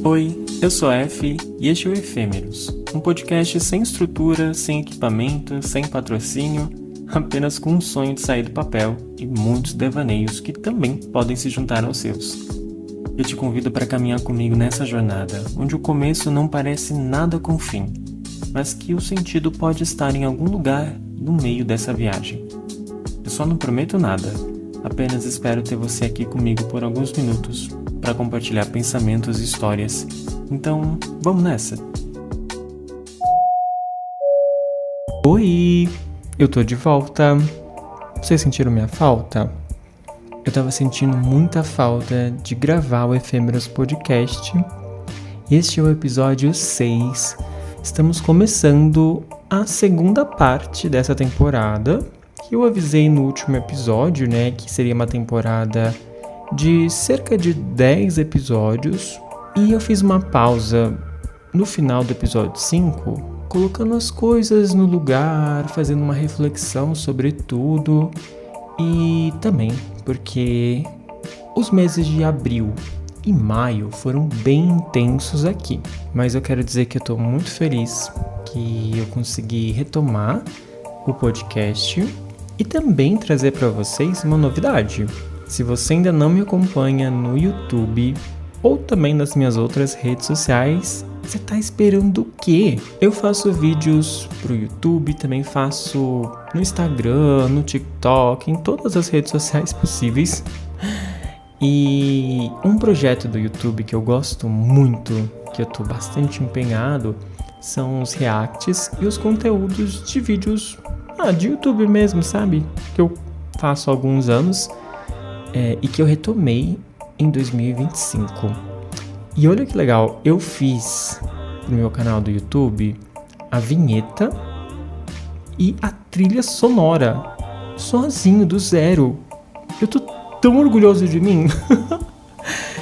Oi, eu sou a F e este é o Efêmeros, um podcast sem estrutura, sem equipamento, sem patrocínio, apenas com um sonho de sair do papel e muitos devaneios que também podem se juntar aos seus. Eu te convido para caminhar comigo nessa jornada, onde o começo não parece nada com o fim, mas que o sentido pode estar em algum lugar no meio dessa viagem. Eu só não prometo nada, apenas espero ter você aqui comigo por alguns minutos para compartilhar pensamentos e histórias. Então, vamos nessa! Oi! Eu tô de volta! Vocês sentiram minha falta? Eu tava sentindo muita falta de gravar o Efêmeros Podcast. Este é o episódio 6. Estamos começando a segunda parte dessa temporada, que eu avisei no último episódio, né, que seria uma temporada de cerca de 10 episódios, e eu fiz uma pausa no final do episódio 5, colocando as coisas no lugar, fazendo uma reflexão sobre tudo, e também porque os meses de abril e maio foram bem intensos aqui, mas eu quero dizer que eu tô muito feliz que eu consegui retomar o podcast e também trazer para vocês uma novidade. Se você ainda não me acompanha no YouTube ou também nas minhas outras redes sociais, você tá esperando o quê? Eu faço vídeos pro YouTube, também faço no Instagram, no TikTok, em todas as redes sociais possíveis. E um projeto do YouTube que eu gosto muito, que eu tô bastante empenhado, são os reacts e os conteúdos de vídeos de YouTube mesmo, sabe? Que eu faço há alguns anos e que eu retomei em 2025. E olha que legal, eu fiz no meu canal do YouTube a vinheta e a trilha sonora, sozinho, do zero. Eu tô tão orgulhoso de mim.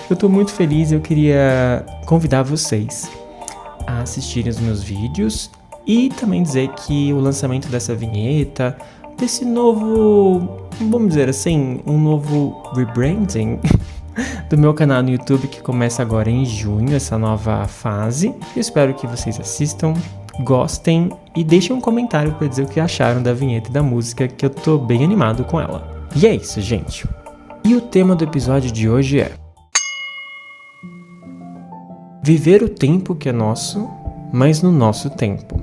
Eu tô muito feliz, eu queria convidar vocês a assistirem os meus vídeos e também dizer que o lançamento dessa vinheta, desse novo, vamos dizer assim, um novo rebranding do meu canal no YouTube, que começa agora em junho, essa nova fase. Eu espero que vocês assistam, gostem e deixem um comentário para dizer o que acharam da vinheta e da música, que eu tô bem animado com ela. E é isso, gente. E o tema do episódio de hoje é: viver o tempo que é nosso, mas no nosso tempo.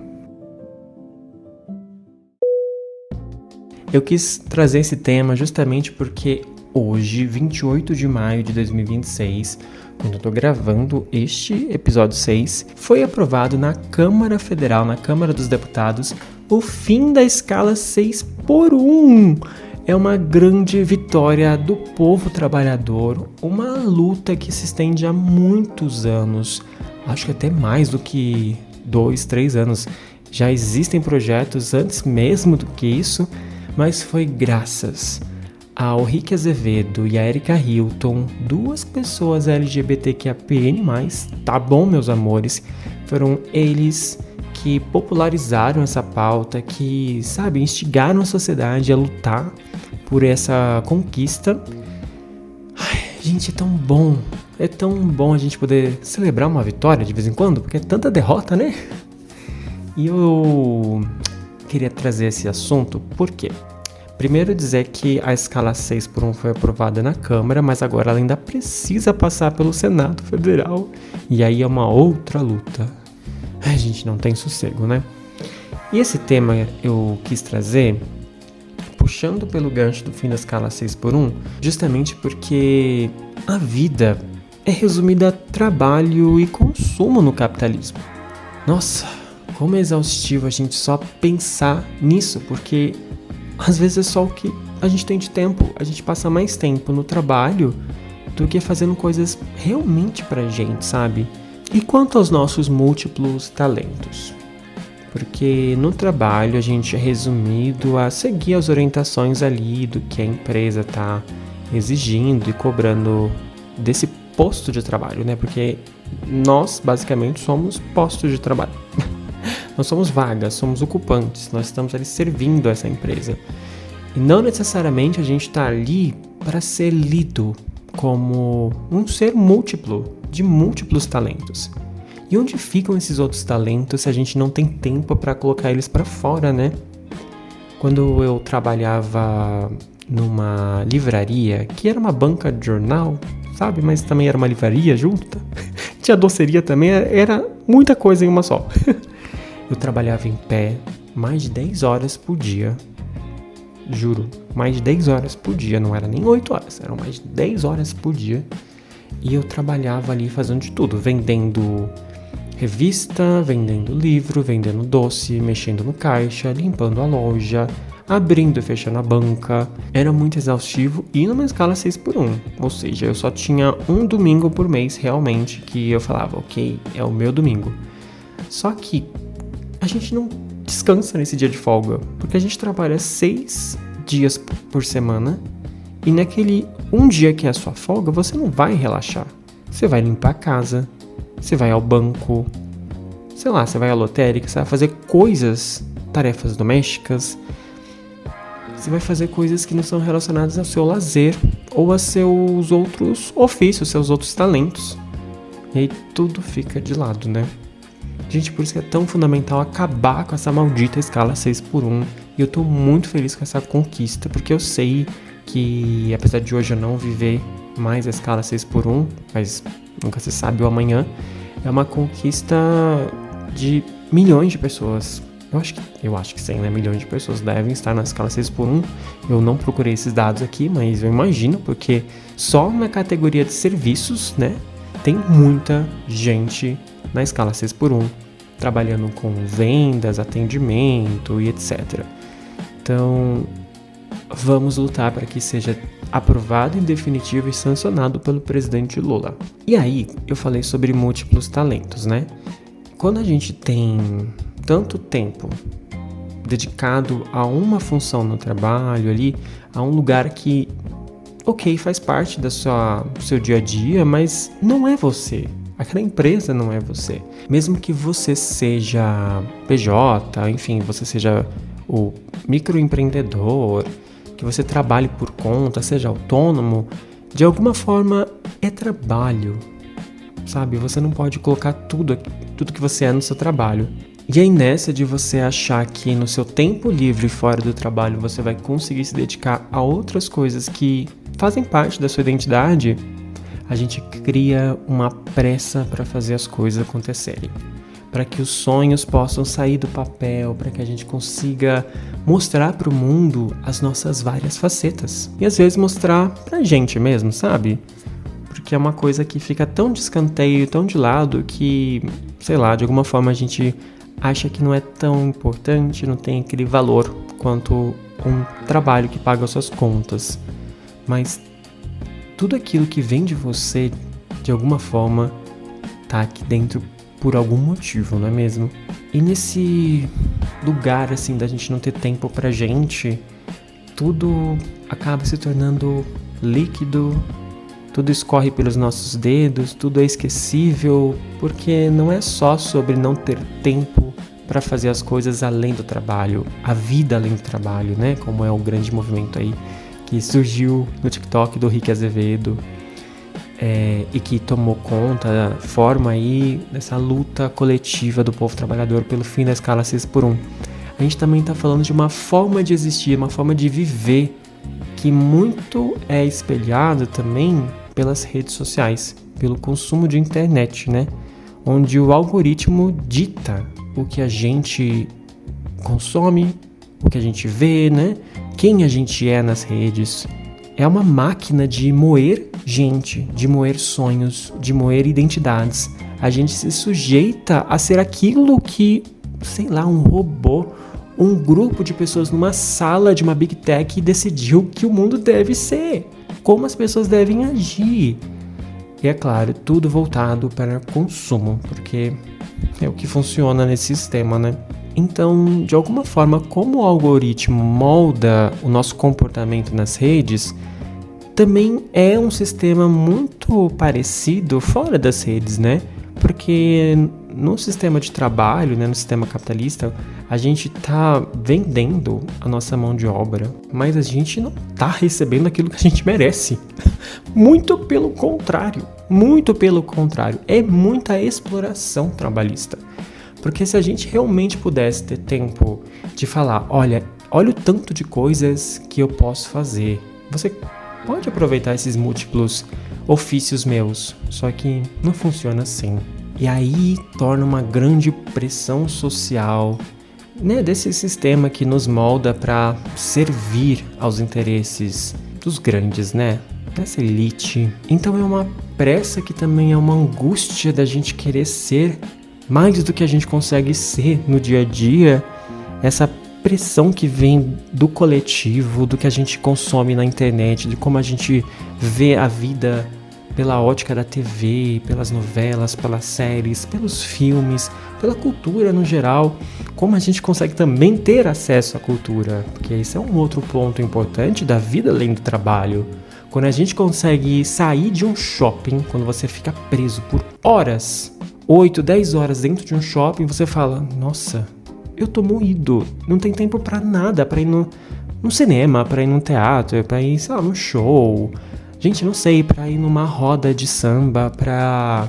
Eu quis trazer esse tema justamente porque hoje, 28 de maio de 2026, quando eu tô gravando este episódio 6, foi aprovado na Câmara Federal, na Câmara dos Deputados, o fim da escala 6x1. É uma grande vitória do povo trabalhador, uma luta que se estende há muitos anos, acho que até mais do que 2, 3 anos. Já existem projetos antes mesmo do que isso, mas foi graças ao Rick Azevedo e a Erika Hilton, duas pessoas LGBTQIAPN+, tá bom, meus amores? Foram eles que popularizaram essa pauta, que, sabe, instigaram a sociedade a lutar por essa conquista. Ai, gente, é tão bom a gente poder celebrar uma vitória de vez em quando, porque é tanta derrota, né? E eu queria trazer esse assunto, por quê? Primeiro dizer que a escala 6x1 foi aprovada na Câmara, mas agora ela ainda precisa passar pelo Senado Federal, e aí é uma outra luta. A gente não tem sossego, né? E esse tema eu quis trazer puxando pelo gancho do fim da escala 6x1, justamente porque a vida é resumida a trabalho e consumo no capitalismo. Nossa, como é exaustivo a gente só pensar nisso, porque às vezes é só o que a gente tem de tempo. A gente passa mais tempo no trabalho do que fazendo coisas realmente pra gente, sabe? E quanto aos nossos múltiplos talentos? Porque no trabalho a gente é resumido a seguir as orientações ali do que a empresa tá exigindo e cobrando desse posto de trabalho, né? Porque nós, basicamente, somos postos de trabalho. Nós somos vagas, somos ocupantes, nós estamos ali servindo essa empresa. E não necessariamente a gente está ali para ser lido como um ser múltiplo, de múltiplos talentos. E onde ficam esses outros talentos se a gente não tem tempo para colocar eles para fora, né? Quando eu trabalhava numa livraria, que era uma banca de jornal, sabe? Mas também era uma livraria junta. Tinha doceria também, era muita coisa em uma só. Eu trabalhava em pé mais de 10 horas por dia. Juro, mais de 10 horas por dia, não era nem 8 horas, eram mais de 10 horas por dia. E eu trabalhava ali fazendo de tudo, vendendo revista, vendendo livro, vendendo doce, mexendo no caixa, limpando a loja, abrindo e fechando a banca. Era muito exaustivo e numa escala 6x1, ou seja, eu só tinha um domingo por mês realmente que eu falava, ok, é o meu domingo. Só que a gente não descansa nesse dia de folga, porque a gente trabalha 6 dias por semana e naquele um dia que é a sua folga, você não vai relaxar. Você vai limpar a casa, você vai ao banco, sei lá, você vai à lotérica, você vai fazer coisas, tarefas domésticas, você vai fazer coisas que não são relacionadas ao seu lazer ou a seus outros ofícios, seus outros talentos. E aí tudo fica de lado, né? Gente, por isso que é tão fundamental acabar com essa maldita escala 6x1. E eu tô muito feliz com essa conquista, porque eu sei que, apesar de hoje eu não viver mais a escala 6x1, mas nunca se sabe o amanhã, é uma conquista de milhões de pessoas. Eu acho que sim, né? Milhões de pessoas devem estar na escala 6x1. Eu não procurei esses dados aqui, mas eu imagino, porque só na categoria de serviços, né, tem muita gente na escala 6x1, trabalhando com vendas, atendimento e etc. Então, vamos lutar para que seja aprovado em definitivo e sancionado pelo presidente Lula. E aí, eu falei sobre múltiplos talentos, né? Quando a gente tem tanto tempo dedicado a uma função no trabalho ali, a um lugar que, ok, faz parte do seu dia a dia, mas não é você. Aquela empresa não é você. Mesmo que você seja PJ, enfim, você seja o microempreendedor, que você trabalhe por conta, seja autônomo, de alguma forma é trabalho, sabe? Você não pode colocar tudo que você é no seu trabalho. E aí nessa de você achar que no seu tempo livre fora do trabalho você vai conseguir se dedicar a outras coisas que fazem parte da sua identidade, a gente cria uma pressa para fazer as coisas acontecerem, para que os sonhos possam sair do papel, para que a gente consiga mostrar para o mundo as nossas várias facetas. E às vezes mostrar pra gente mesmo, sabe? Porque é uma coisa que fica tão de escanteio, tão de lado, que, sei lá, de alguma forma a gente acha que não é tão importante, não tem aquele valor quanto um trabalho que paga as suas contas. Mas tudo aquilo que vem de você, de alguma forma, tá aqui dentro por algum motivo, não é mesmo? E nesse lugar, assim, da gente não ter tempo pra gente, tudo acaba se tornando líquido, tudo escorre pelos nossos dedos, tudo é esquecível, porque não é só sobre não ter tempo para fazer as coisas além do trabalho, a vida além do trabalho, né? Como é o grande movimento aí que surgiu no TikTok do Rick Azevedo e que tomou conta, forma aí dessa luta coletiva do povo trabalhador pelo fim da escala 6x1. A gente também está falando de uma forma de existir, uma forma de viver que muito é espelhado também pelas redes sociais, pelo consumo de internet, né? Onde o algoritmo dita o que a gente consome, o que a gente vê, né? Quem a gente é nas redes. É uma máquina de moer gente, de moer sonhos, de moer identidades. A gente se sujeita a ser aquilo que, sei lá, um robô, um grupo de pessoas numa sala de uma Big Tech decidiu que o mundo deve ser, como as pessoas devem agir. E é claro, tudo voltado para consumo, porque é o que funciona nesse sistema, né? Então, de alguma forma, como o algoritmo molda o nosso comportamento nas redes, também é um sistema muito parecido fora das redes, né? Porque no sistema de trabalho, né, no sistema capitalista, a gente tá vendendo a nossa mão de obra, mas a gente não tá recebendo aquilo que a gente merece. Muito pelo contrário, muito pelo contrário. É muita exploração trabalhista. Porque se a gente realmente pudesse ter tempo de falar, olha o tanto de coisas que eu posso fazer. Você pode aproveitar esses múltiplos ofícios meus, só que não funciona assim. E aí torna uma grande pressão social, né, desse sistema que nos molda para servir aos interesses dos grandes, né? Dessa elite. Então é uma pressa que também é uma angústia da gente querer ser mais do que a gente consegue ser no dia a dia. Essa pressão que vem do coletivo, do que a gente consome na internet, de como a gente vê a vida pela ótica da TV, pelas novelas, pelas séries, pelos filmes, pela cultura no geral, como a gente consegue também ter acesso à cultura, porque esse é um outro ponto importante da vida além do trabalho. Quando a gente consegue sair de um shopping, quando você fica preso por horas, 8, 10 horas dentro de um shopping, você fala, nossa, eu tô moído, não tem tempo pra nada, pra ir no cinema, pra ir num teatro, pra ir, sei lá, num show. Gente, não sei, pra ir numa roda de samba, pra,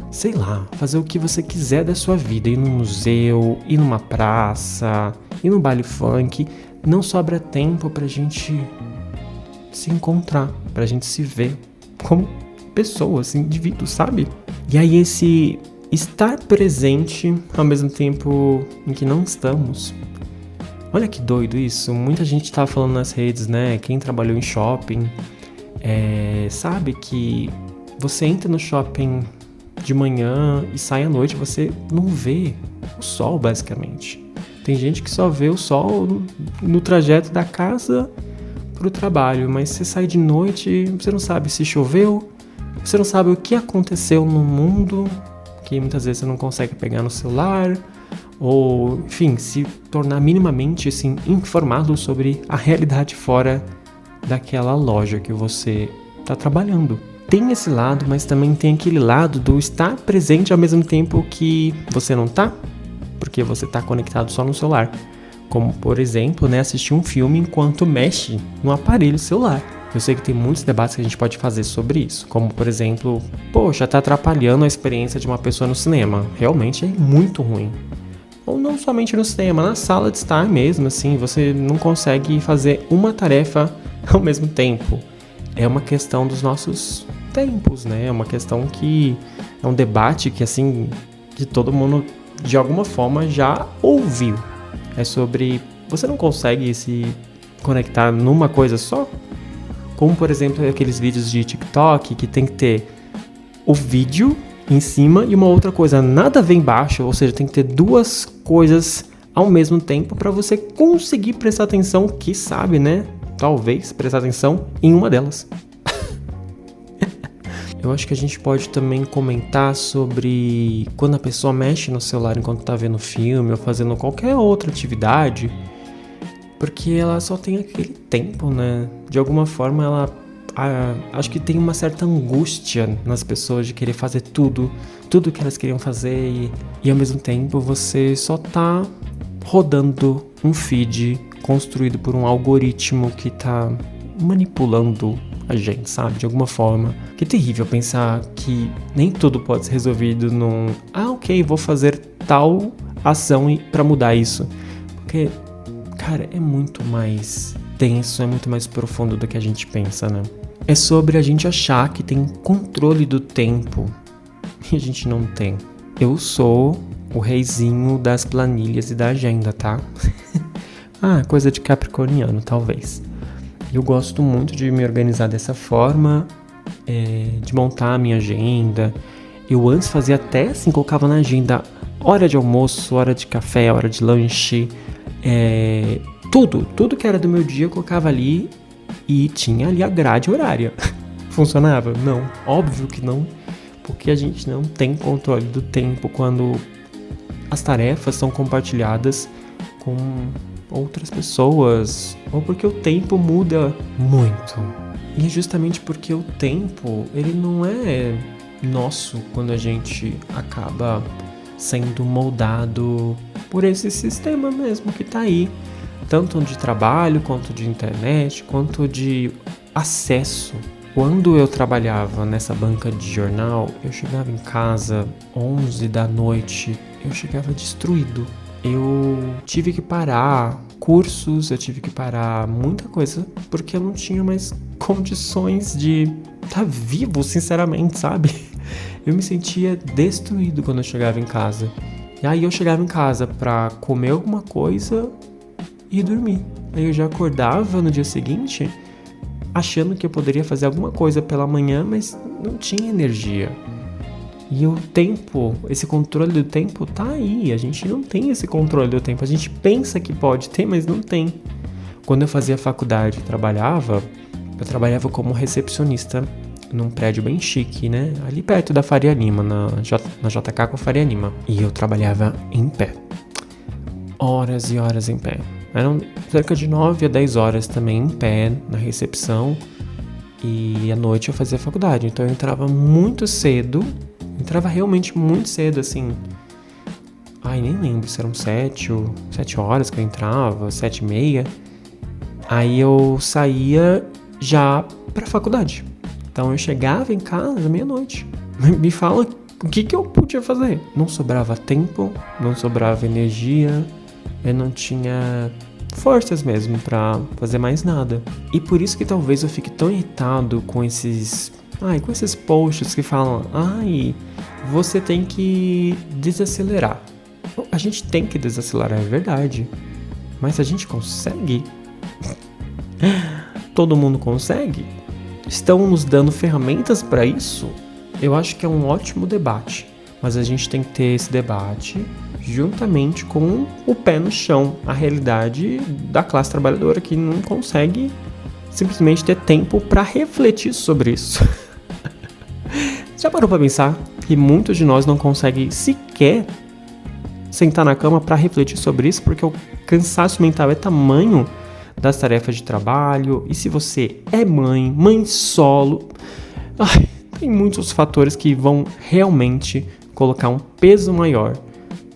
sei lá, fazer o que você quiser da sua vida. Ir num museu, ir numa praça, ir num baile funk. Não sobra tempo pra gente se encontrar, pra gente se ver como pessoas, indivíduos, sabe? E aí esse estar presente ao mesmo tempo em que não estamos. Olha que doido isso. Muita gente tava falando nas redes, né? Quem trabalhou em shopping sabe que você entra no shopping de manhã e sai à noite, você não vê o sol, basicamente. Tem gente que só vê o sol no trajeto da casa pro trabalho, mas você sai de noite, você não sabe se choveu, você não sabe o que aconteceu no mundo, que muitas vezes você não consegue pegar no celular, ou, enfim, se tornar minimamente assim, informado sobre a realidade fora daquela loja que você está trabalhando. Tem esse lado, mas também tem aquele lado do estar presente ao mesmo tempo que você não tá, porque você está conectado só no celular. Como, por exemplo, né, assistir um filme enquanto mexe no aparelho celular. Eu sei que tem muitos debates que a gente pode fazer sobre isso, como, por exemplo, poxa, tá atrapalhando a experiência de uma pessoa no cinema. Realmente é muito ruim. Ou não somente no cinema, na sala de estar mesmo, assim, você não consegue fazer uma tarefa ao mesmo tempo. É uma questão dos nossos tempos, né? É uma questão que é um debate que, assim, que todo mundo, de alguma forma, já ouviu. É sobre, você não consegue se conectar numa coisa só? Como, por exemplo, aqueles vídeos de TikTok que tem que ter o vídeo em cima e uma outra coisa nada a ver embaixo, ou seja, tem que ter duas coisas ao mesmo tempo para você conseguir prestar atenção, que sabe, né? Talvez prestar atenção em uma delas. Eu acho que a gente pode também comentar sobre quando a pessoa mexe no celular enquanto tá vendo filme ou fazendo qualquer outra atividade, porque ela só tem aquele tempo, né? De alguma forma acho que tem uma certa angústia nas pessoas de querer fazer tudo que elas queriam fazer e ao mesmo tempo você só tá rodando um feed construído por um algoritmo que tá manipulando a gente, sabe? De alguma forma. Que terrível pensar que nem tudo pode ser resolvido num ok, vou fazer tal ação pra mudar isso. Porque, cara, é muito mais denso, é muito mais profundo do que a gente pensa, né? É sobre a gente achar que tem controle do tempo e a gente não tem. Eu sou o reizinho das planilhas e da agenda, tá? Coisa de capricorniano, talvez. Eu gosto muito de me organizar dessa forma, de montar a minha agenda. Eu antes fazia até assim, colocava na agenda hora de almoço, hora de café, hora de lanche, tudo que era do meu dia eu colocava ali e tinha ali a grade horária. Funcionava? Não, óbvio que não, porque a gente não tem controle do tempo quando as tarefas são compartilhadas com outras pessoas, ou porque o tempo muda muito. E é justamente porque o tempo, ele não é nosso quando a gente acaba sendo moldado por esse sistema mesmo que tá aí, tanto de trabalho, quanto de internet, quanto de acesso. Quando eu trabalhava nessa banca de jornal, eu chegava em casa 11 da noite, eu chegava destruído. Eu tive que parar cursos, eu tive que parar muita coisa, porque eu não tinha mais condições de estar vivo, sinceramente, sabe? Eu me sentia destruído quando eu chegava em casa. E aí eu chegava em casa pra comer alguma coisa e dormir. Aí eu já acordava no dia seguinte achando que eu poderia fazer alguma coisa pela manhã, mas não tinha energia. E o tempo, esse controle do tempo tá aí. A gente não tem esse controle do tempo. A gente pensa que pode ter, mas não tem. Quando eu fazia faculdade e eu trabalhava como recepcionista num prédio bem chique, né? Ali perto da Faria Lima, na JK com a Faria Lima. E eu trabalhava em pé. Horas e horas em pé. Eram cerca de 9 a 10 horas também em pé, na recepção. E à noite eu fazia faculdade. Então eu entrava muito cedo. Entrava realmente muito cedo, assim. Ai, nem lembro se eram 7 horas que eu entrava, 7:30. Aí eu saía já pra faculdade. Então eu chegava em casa meia-noite. Me fala o que eu podia fazer. Não sobrava tempo, não sobrava energia, eu não tinha forças mesmo pra fazer mais nada. E por isso que talvez eu fique tão irritado com esses posts que falam: você tem que desacelerar. A gente tem que desacelerar, é verdade. Mas a gente consegue? Todo mundo consegue? Estão nos dando ferramentas para isso? Eu acho que é um ótimo debate, mas a gente tem que ter esse debate juntamente com o pé no chão, a realidade da classe trabalhadora que não consegue simplesmente ter tempo para refletir sobre isso. Já parou para pensar que muitos de nós não conseguem sequer sentar na cama para refletir sobre isso, porque o cansaço mental é tamanho das tarefas de trabalho? E se você é mãe solo, tem muitos fatores que vão realmente colocar um peso maior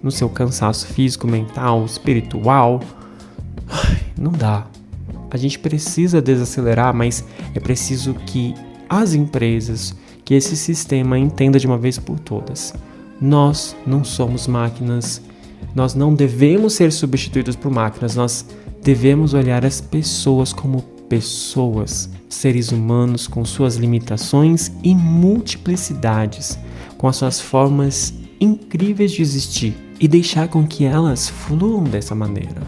no seu cansaço físico, mental, espiritual. Não dá. A gente precisa desacelerar, mas é preciso que as empresas, que esse sistema entenda de uma vez por todas. Nós não somos máquinas, nós não devemos ser substituídos por máquinas, nós devemos olhar as pessoas como pessoas, seres humanos com suas limitações e multiplicidades, com as suas formas incríveis de existir e deixar com que elas fluam dessa maneira,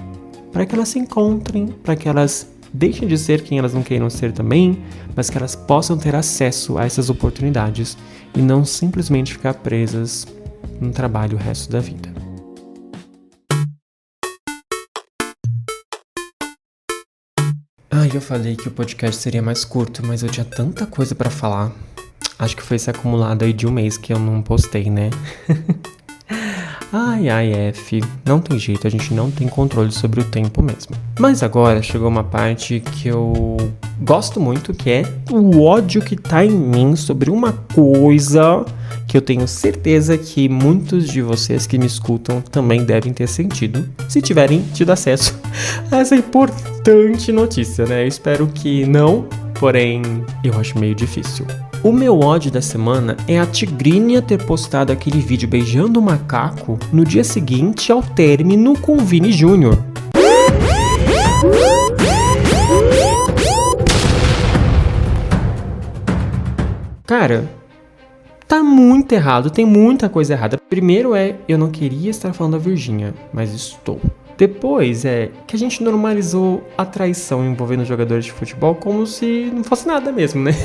para que elas se encontrem, para que elas deixem de ser quem elas não queiram ser também, mas que elas possam ter acesso a essas oportunidades e não simplesmente ficar presas num trabalho o resto da vida. Eu falei que o podcast seria mais curto, mas eu tinha tanta coisa pra falar. Acho que foi esse acumulado aí de um mês que eu não postei, né? Não tem jeito, a gente não tem controle sobre o tempo mesmo. Mas agora chegou uma parte que eu gosto muito, que é o ódio que tá em mim sobre uma coisa que eu tenho certeza que muitos de vocês que me escutam também devem ter sentido, se tiverem tido acesso a essa importante notícia, né? Eu espero que não, porém eu acho meio difícil. O meu ódio da semana é a Tigrinha ter postado aquele vídeo beijando o macaco no dia seguinte ao término com o Vini Júnior. Cara, tá muito errado, tem muita coisa errada. Primeiro eu não queria estar falando da Virgínia, mas estou. Depois que a gente normalizou a traição envolvendo jogadores de futebol como se não fosse nada mesmo, né?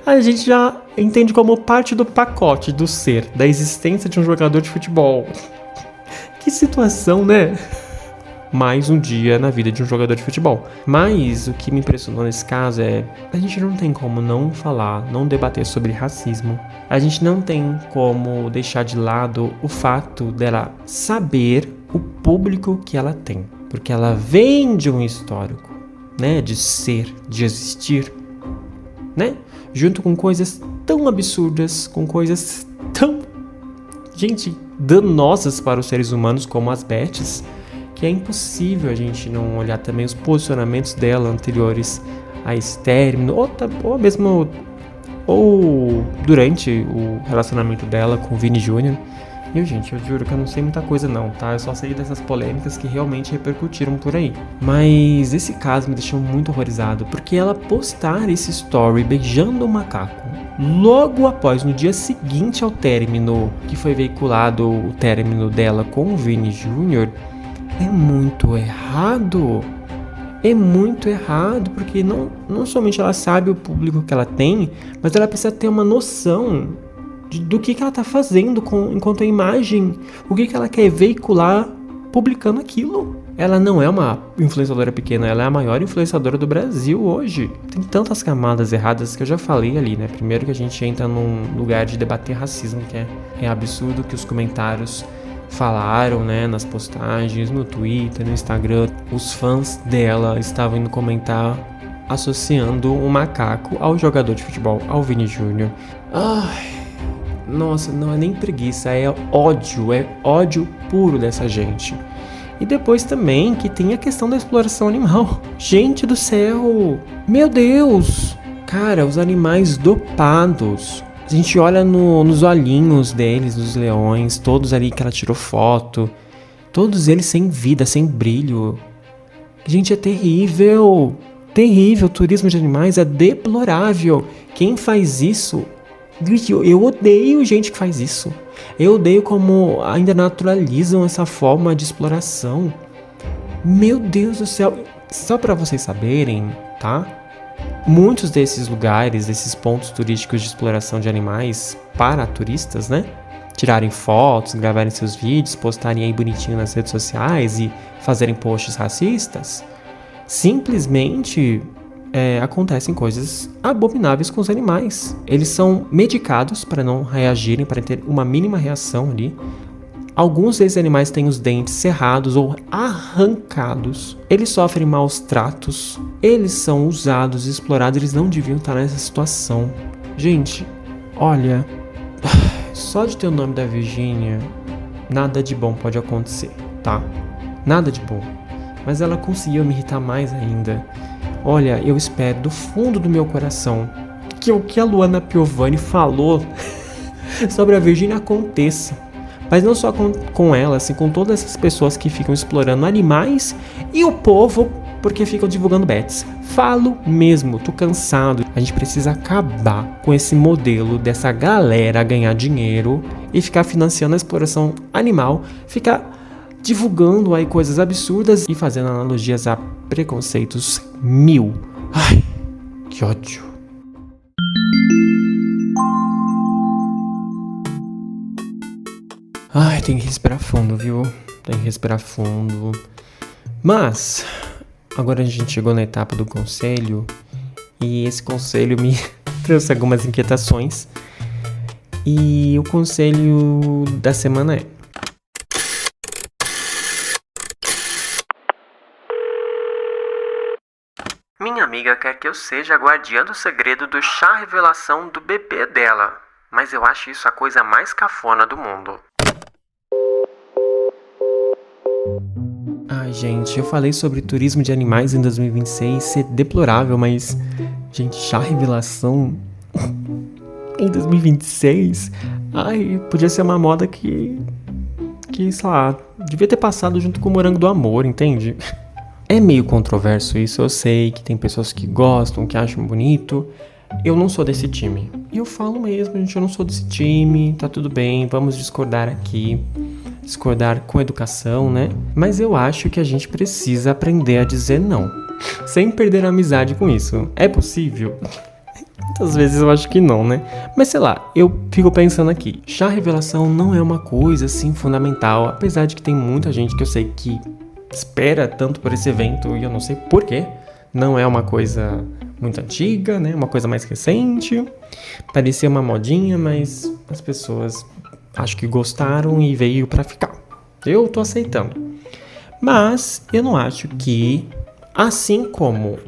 A gente já entende como parte do pacote do ser, da existência de um jogador de futebol. Que situação, né? Mais um dia na vida de um jogador de futebol. Mas o que me impressionou nesse caso a gente não tem como não falar, não debater sobre racismo. A gente não tem como deixar de lado o fato dela saber o público que ela tem. Porque ela vem de um histórico, né? De ser, de existir, né? Junto com coisas tão absurdas, com coisas tão, gente, danosas para os seres humanos como as Beths, que é impossível a gente não olhar também os posicionamentos dela anteriores a esse término, ou mesmo durante o relacionamento dela com o Vini Júnior. E, gente, eu juro que eu não sei muita coisa não, tá? Eu só sei dessas polêmicas que realmente repercutiram por aí. Mas esse caso me deixou muito horrorizado, porque ela postar esse story beijando o macaco logo após, no dia seguinte ao término, que foi veiculado o término dela com o Vini Júnior, é muito errado. É muito errado, porque não somente ela sabe o público que ela tem, mas ela precisa ter uma noção do que ela tá fazendo enquanto a imagem, o que ela quer veicular publicando aquilo. Ela não é uma influenciadora pequena, ela é a maior influenciadora do Brasil hoje. Tem tantas camadas erradas que eu já falei ali, né? Primeiro que a gente entra num lugar de debater racismo, que é absurdo que os comentários falaram, né, nas postagens, no Twitter, no Instagram. Os fãs dela estavam indo comentar associando o macaco ao jogador de futebol, ao Vini Júnior. Ai, nossa, não é nem preguiça, é ódio puro dessa gente. E depois também que tem a questão da exploração animal. Gente do céu, meu Deus! Cara, os animais dopados. A gente olha nos olhinhos deles, dos leões, todos ali que ela tirou foto. Todos eles sem vida, sem brilho. Gente, é terrível. Terrível, o turismo de animais é deplorável. Quem faz isso... Eu odeio gente que faz isso. Eu odeio como ainda naturalizam essa forma de exploração. Meu Deus do céu. Só pra vocês saberem, tá? Muitos desses lugares, desses pontos turísticos de exploração de animais para turistas, né? Tirarem fotos, gravarem seus vídeos, postarem aí bonitinho nas redes sociais e fazerem posts racistas. Simplesmente... acontecem coisas abomináveis com os animais. Eles são medicados para não reagirem, para ter uma mínima reação ali. Alguns desses animais têm os dentes cerrados ou arrancados. Eles sofrem maus tratos. Eles são usados e explorados. Eles não deviam estar nessa situação. Gente, olha, só de ter o nome da Virgínia, nada de bom pode acontecer, tá? Nada de bom. Mas ela conseguiu me irritar mais ainda. Olha, eu espero do fundo do meu coração que o que a Luana Piovani falou sobre a Virgínia aconteça. Mas não só com ela, assim, com todas essas pessoas que ficam explorando animais e o povo porque ficam divulgando bets. Falo mesmo, tô cansado. A gente precisa acabar com esse modelo dessa galera ganhar dinheiro e ficar financiando a exploração animal, ficar divulgando aí coisas absurdas e fazendo analogias a preconceitos mil. Ai, que ódio. Ai, tem que respirar fundo, viu? Tem que respirar fundo. Mas, agora a gente chegou na etapa do conselho e esse conselho me trouxe algumas inquietações. E o conselho da semana é: minha amiga quer que eu seja a guardiã do segredo do chá revelação do bebê dela, mas eu acho isso a coisa mais cafona do mundo. Ai, gente, eu falei sobre turismo de animais em 2026 ser deplorável, mas, gente, chá revelação em 2026? Ai, podia ser uma moda que, sei lá, devia ter passado junto com o morango do amor, entende? É meio controverso isso, eu sei que tem pessoas que gostam, que acham bonito. Eu não sou desse time. E eu falo mesmo, gente, eu não sou desse time, tá tudo bem, vamos discordar aqui. Discordar com educação, né? Mas eu acho que a gente precisa aprender a dizer não, sem perder a amizade com isso. É possível? Muitas vezes eu acho que não, né? Mas sei lá, eu fico pensando aqui. Chá revelação não é uma coisa assim fundamental, apesar de que tem muita gente que eu sei que espera tanto por esse evento e eu não sei porquê. Não é uma coisa muito antiga, né? Uma coisa mais recente. Parecia uma modinha, mas as pessoas acho que gostaram e veio pra ficar. Eu tô aceitando. Mas eu não acho que, assim como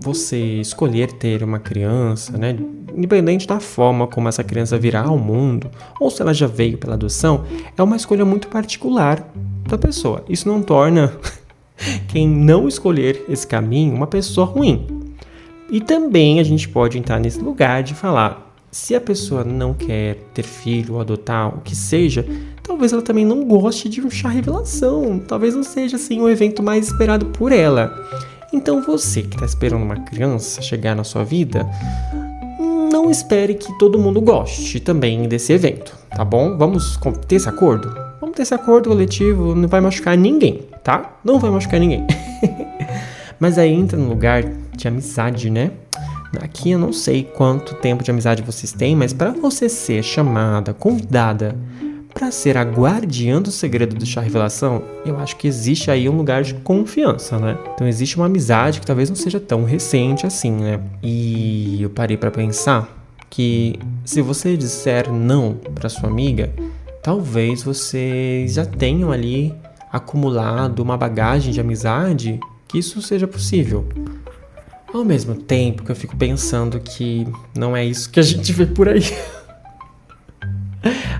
você escolher ter uma criança, né, independente da forma como essa criança virá ao mundo, ou se ela já veio pela adoção, é uma escolha muito particular da pessoa. Isso não torna quem não escolher esse caminho uma pessoa ruim. E também a gente pode entrar nesse lugar de falar, se a pessoa não quer ter filho ou adotar, o que seja, talvez ela também não goste de um chá revelação. Talvez não seja assim o evento mais esperado por ela. Então você que está esperando uma criança chegar na sua vida, não espere que todo mundo goste também desse evento, tá bom? Vamos ter esse acordo? Vamos ter esse acordo coletivo, não vai machucar ninguém, tá? Não vai machucar ninguém. Mas aí entra no lugar de amizade, né? Aqui eu não sei quanto tempo de amizade vocês têm, mas para você ser chamada, convidada para ser a guardiã do segredo do chá revelação, eu acho que existe aí um lugar de confiança, né? Então existe uma amizade que talvez não seja tão recente assim, né? E eu parei para pensar que se você disser não para sua amiga, talvez vocês já tenham ali acumulado uma bagagem de amizade que isso seja possível. Ao mesmo tempo que eu fico pensando que não é isso que a gente vê por aí.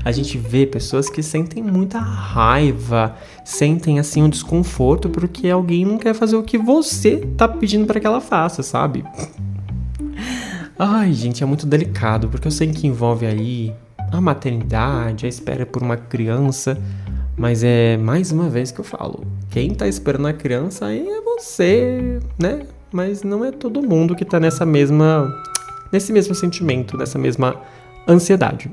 A gente vê pessoas que sentem muita raiva, sentem assim um desconforto porque alguém não quer fazer o que você tá pedindo para que ela faça, sabe? Ai, gente, é muito delicado, porque eu sei que envolve aí a maternidade, a espera por uma criança, mas é mais uma vez que eu falo, quem tá esperando a criança aí é você, né? Mas não é todo mundo que tá nesse mesmo sentimento, nessa mesma ansiedade.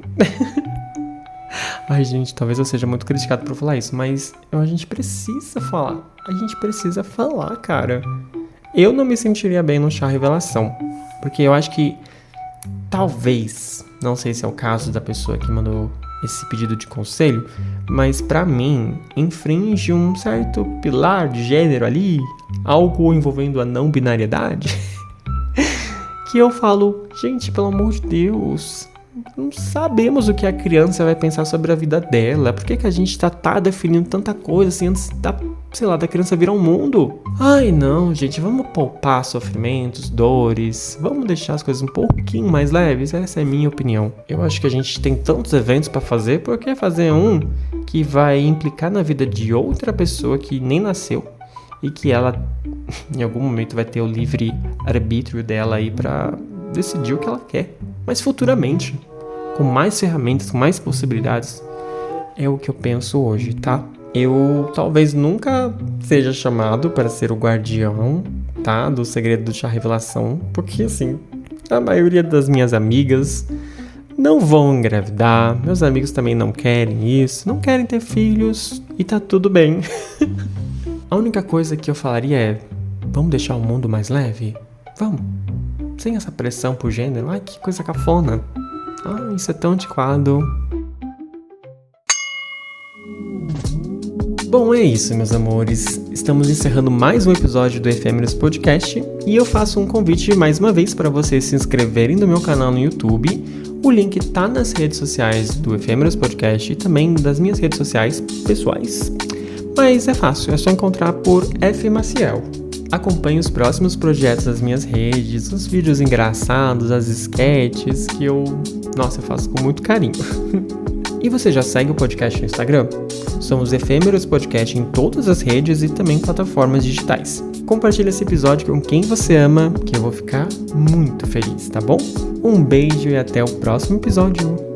Ai, gente, talvez eu seja muito criticado por falar isso, mas a gente precisa falar. A gente precisa falar, cara. Eu não me sentiria bem no chá revelação, porque eu acho que talvez, não sei se é o caso da pessoa que mandou esse pedido de conselho, mas pra mim infringe um certo pilar de gênero ali, algo envolvendo a não binariedade, que eu falo, gente, pelo amor de Deus, não sabemos o que a criança vai pensar sobre a vida dela. Por que a gente tá definindo tanta coisa assim antes da criança vir ao mundo? Ai, não, gente, vamos poupar sofrimentos, dores, vamos deixar as coisas um pouquinho mais leves. Essa é a minha opinião. Eu acho que a gente tem tantos eventos pra fazer, por que fazer um que vai implicar na vida de outra pessoa que nem nasceu e que ela, em algum momento, vai ter o livre arbítrio dela aí pra decidir o que ela quer. Mas futuramente, com mais ferramentas, com mais possibilidades, é o que eu penso hoje, tá? Eu talvez nunca seja chamado para ser o guardião, tá? Do segredo do chá revelação, porque assim, a maioria das minhas amigas não vão engravidar, meus amigos também não querem isso, não querem ter filhos e tá tudo bem. A única coisa que eu falaria é, vamos deixar o mundo mais leve? Vamos. Sem essa pressão por gênero. Ai, que coisa cafona. Ai, isso é tão antiquado. Bom, é isso, meus amores. Estamos encerrando mais um episódio do Efêmeros Podcast e eu faço um convite mais uma vez para vocês se inscreverem no meu canal no YouTube. O link tá nas redes sociais do Efêmeros Podcast e também das minhas redes sociais pessoais. Mas é fácil, é só encontrar por F. Maciel. Acompanhe os próximos projetos das minhas redes, os vídeos engraçados, as sketches que eu faço com muito carinho. E você já segue o podcast no Instagram? Somos Efêmeros Podcast em todas as redes e também plataformas digitais. Compartilhe esse episódio com quem você ama, que eu vou ficar muito feliz, tá bom? Um beijo e até o próximo episódio.